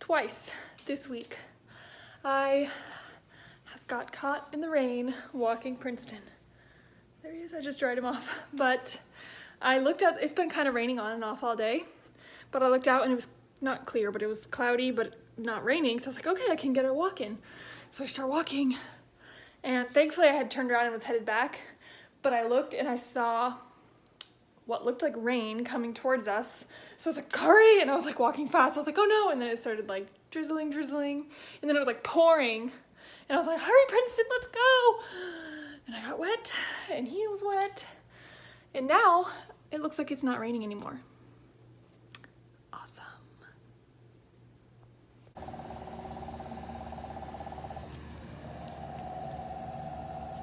twice this week. I have got caught in the rain walking Princeton. There he is, I just dried him off. But I looked out, it's been kind of raining on and off all day, but I looked out and it was not clear, but it was cloudy, but not raining. So I was like, okay, I can get a walk in. So I start walking, and thankfully I had turned around and was headed back, but I looked and I saw what looked like rain coming towards us. So I was like, hurry, and I was like walking fast. I was like, oh no, and then it started like drizzling, and then it was like pouring, and I was like, hurry Princeton, let's go. And I got wet, and he was wet, and now it looks like it's not raining anymore. Awesome.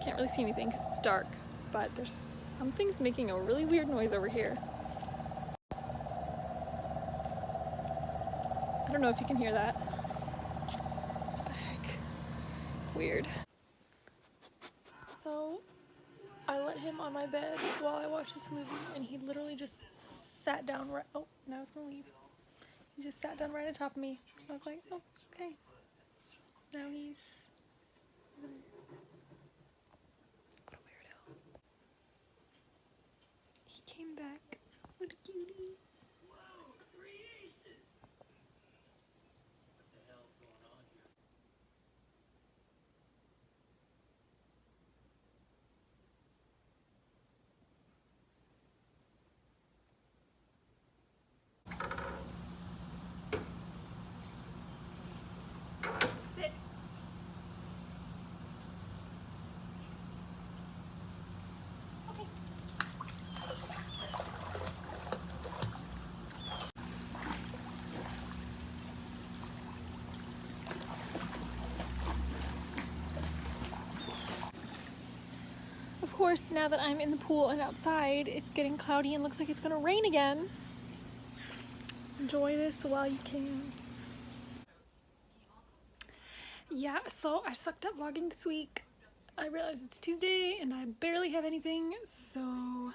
Can't really see anything because it's dark, but something's making a really weird noise over here. I don't know if you can hear that. What the heck? Weird. So I let him on my bed while I watched this movie, and he literally just sat down right, oh, now he's gonna leave. He just sat down right on top of me. I was like, oh, okay. Now he's, what a weirdo. He came back. What a cutie. Whoa, 3 aces! What the hell's going on here? Sit. Okay. Of course, now that I'm in the pool and outside, it's getting cloudy and looks like it's gonna rain again. Enjoy this while you can. Yeah, so I sucked at vlogging this week. I realized it's Tuesday and I barely have anything, so